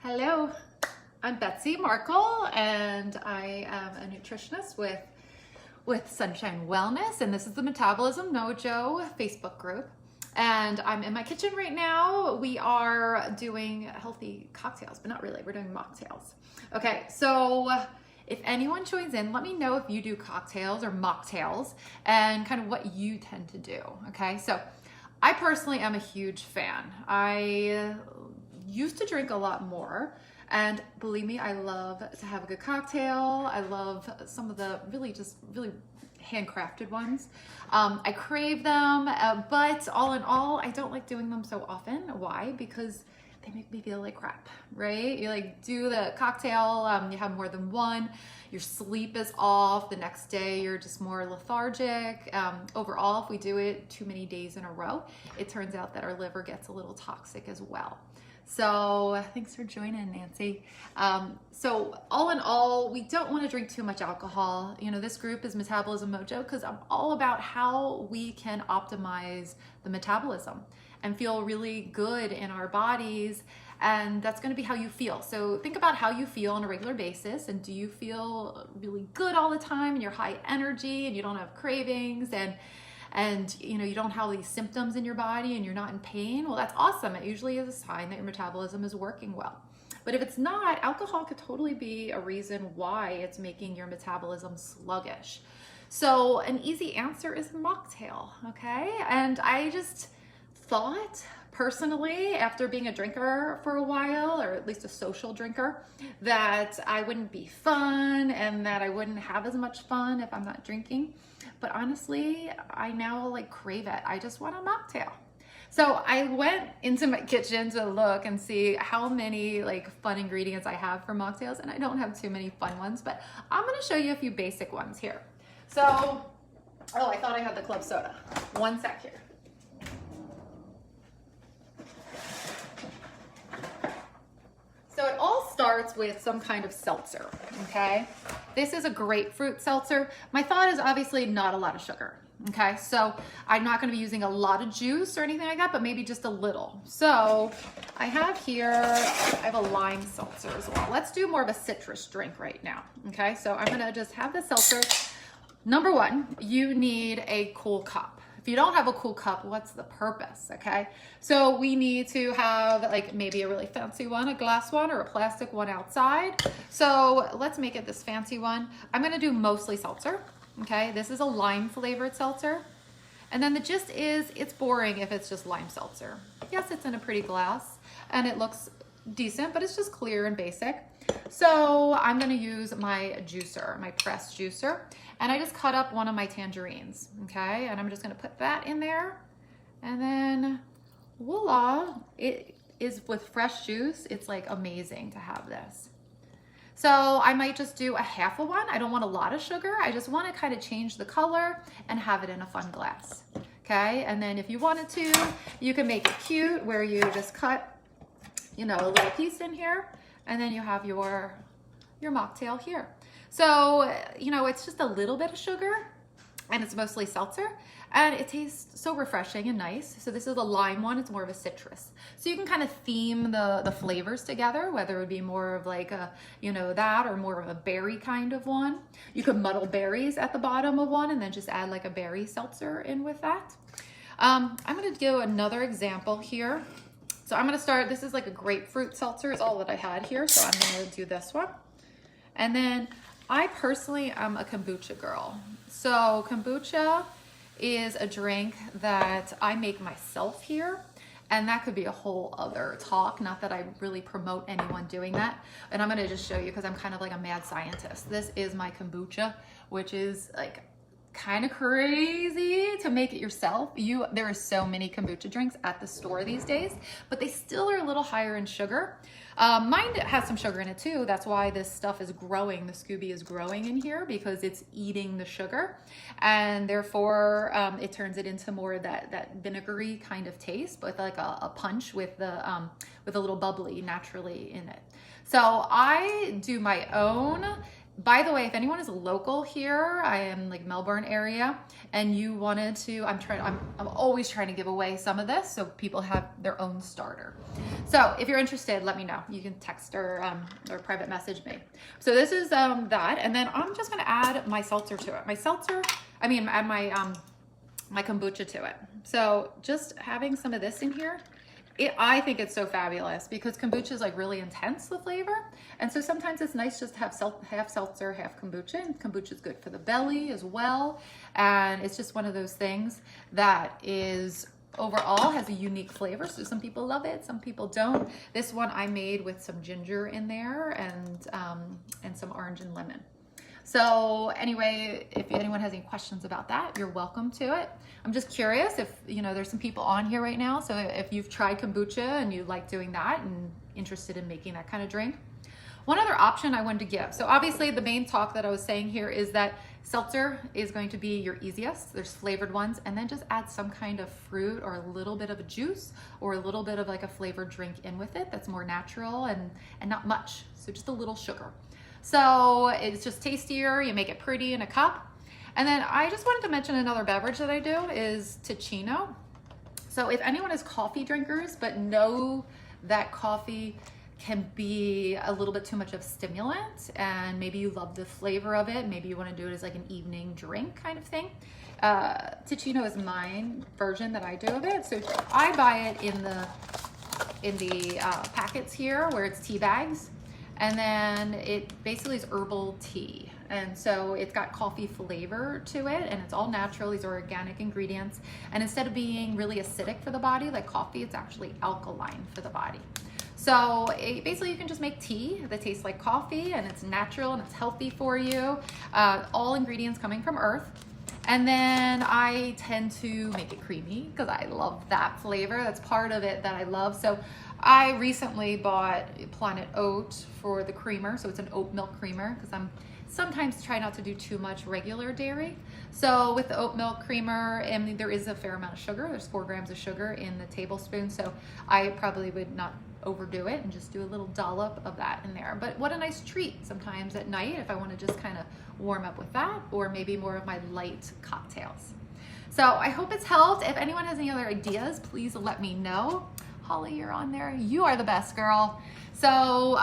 Hello, I'm Betsy Markle, and I am a nutritionist with Sunshine Wellness, and this is the Metabolism Mojo Facebook group. And I'm in my kitchen right now. We are doing healthy cocktails, but not really. We're doing mocktails. Okay, so if anyone joins in, let me know if you do cocktails or mocktails and kind of what you tend to do. Okay, so I personally am a huge fan. I used to drink a lot more, and believe me, I love to have a good cocktail. I love some of the really handcrafted ones. I crave them, but all in all, I don't like doing them so often. Why? Because they make me feel like crap, right? You like do the cocktail, you have more than one, your sleep is off, the next day you're just more lethargic. Overall, if we do it too many days in a row, it turns out that our liver gets a little toxic as well. So thanks for joining, Nancy. So all in all, we don't want to drink too much alcohol. You know, this group is Metabolism Mojo because I'm all about how we can optimize the metabolism and feel really good in our bodies. And that's going to be how you feel. So think about how you feel on a regular basis. And do you feel really good all the time and you're high energy and you don't have cravings and you know, you don't have all these symptoms in your body and you're not in pain? Well, that's awesome. It usually is a sign that your metabolism is working well. But if it's not, alcohol could totally be a reason why it's making your metabolism sluggish. So an easy answer is a mocktail, okay? And I just thought personally, after being a drinker for a while, or at least a social drinker, that I wouldn't be fun and that I wouldn't have as much fun if I'm not drinking. But honestly, I now like crave it. I just want a mocktail. So I went into my kitchen to look and see how many like fun ingredients I have for mocktails, and I don't have too many fun ones, but I'm gonna show you a few basic ones here. So, oh, I thought I had the club soda. One sec here. So it all starts with some kind of seltzer, okay? This is a grapefruit seltzer. My thought is obviously not a lot of sugar, okay? So I'm not gonna be using a lot of juice or anything like that, but maybe just a little. So I have here, I have a lime seltzer as well. Let's do more of a citrus drink right now, okay? So I'm gonna just have the seltzer. Number one, you need a cool cup. If you don't have a cool cup, what's the purpose, okay? So we need to have like maybe a really fancy one, a glass one or a plastic one outside. So let's make it this fancy one. I'm gonna do mostly seltzer, okay? This is a lime flavored seltzer. And then the gist is it's boring if it's just lime seltzer. Yes, it's in a pretty glass and it looks decent, but it's just clear and basic. So I'm gonna use my juicer, my pressed juicer, and I just cut up one of my tangerines, okay? And I'm just gonna put that in there, and then voila, it is with fresh juice. It's like amazing to have this. So I might just do a half of one. I don't want a lot of sugar. I just wanna kind of change the color and have it in a fun glass, okay? And then if you wanted to, you can make it cute where you just cut, you know, a little piece in here, and then you have your mocktail here. So, you know, it's just a little bit of sugar and it's mostly seltzer and it tastes so refreshing and nice. So this is a lime one, it's more of a citrus. So you can kind of theme the flavors together, whether it would be more of like a, you know, that or more of a berry kind of one. You could muddle berries at the bottom of one and then just add like a berry seltzer in with that. I'm gonna do another example here. So I'm gonna start, this is like a grapefruit seltzer is all that I had here. So I'm gonna do this one. And then I personally am a kombucha girl. So kombucha is a drink that I make myself here. And that could be a whole other talk. Not that I really promote anyone doing that. And I'm gonna just show you because I'm kind of like a mad scientist. This is my kombucha, which is like kind of crazy to make it yourself. There are so many kombucha drinks at the store these days, but they still are a little higher in sugar. Mine has some sugar in it too. That's why this stuff is growing. The Scooby is growing in here because it's eating the sugar, and therefore it turns it into more of that vinegary kind of taste, but like a punch with a little bubbly naturally in it. So I do my own By the way, if anyone is local here, I am like Melbourne area, and you wanted to, I'm always trying to give away some of this so people have their own starter. So if you're interested, let me know. You can text or private message me. So this is that, and then I'm just gonna add my seltzer to it. Add my kombucha to it. So just having some of this in here, I think it's so fabulous because kombucha is like really intense, the flavor. And so sometimes it's nice just to have half seltzer, half kombucha. And kombucha is good for the belly as well. And it's just one of those things that is overall has a unique flavor. So some people love it, some people don't. This one I made with some ginger in there and some orange and lemon. So anyway, if anyone has any questions about that, you're welcome to it. I'm just curious if, there's some people on here right now. So if you've tried kombucha and you like doing that and interested in making that kind of drink. One other option I wanted to give. So obviously the main talk that I was saying here is that seltzer is going to be your easiest. There's flavored ones, and then just add some kind of fruit or a little bit of a juice or a little bit of like a flavored drink in with it that's more natural and not much. So just a little sugar. So it's just tastier, you make it pretty in a cup. And then I just wanted to mention another beverage that I do is Ticino. So if anyone is coffee drinkers but know that coffee can be a little bit too much of a stimulant and maybe you love the flavor of it, maybe you want to do it as like an evening drink kind of thing. Ticino is my version that I do of it. So I buy it in the packets here where it's tea bags. And then it basically is herbal tea. And so it's got coffee flavor to it, and it's all natural. These are organic ingredients. And instead of being really acidic for the body, like coffee, it's actually alkaline for the body. So basically you can just make tea that tastes like coffee, and it's natural and it's healthy for you. All ingredients coming from earth. And then I tend to make it creamy because I love that flavor. That's part of it that I love. So I recently bought Planet Oat for the creamer. So it's an oat milk creamer because I'm sometimes try not to do too much regular dairy. So with the oat milk creamer, and there is a fair amount of sugar. There's 4 grams of sugar in the tablespoon. So I probably would not overdo it and just do a little dollop of that in there. But what a nice treat sometimes at night if I want to just kind of warm up with that, or maybe more of my light cocktails. So I hope it's helped. If anyone has any other ideas, please let me know. Holly, you're on there. You are the best, girl. So,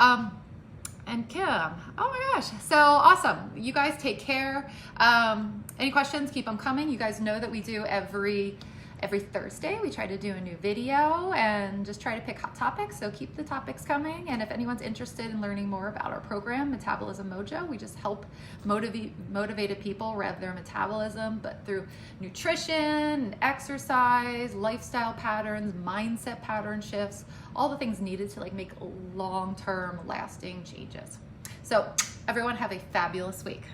and Kim, oh my gosh, so awesome. You guys take care. Any questions, keep them coming. You guys know that we do every Thursday. We try to do a new video and just try to pick hot topics. So keep the topics coming. And if anyone's interested in learning more about our program, Metabolism Mojo, we just help motivated people rev their metabolism, but through nutrition, exercise, lifestyle patterns, mindset pattern shifts, all the things needed to like make long-term lasting changes. So everyone have a fabulous week.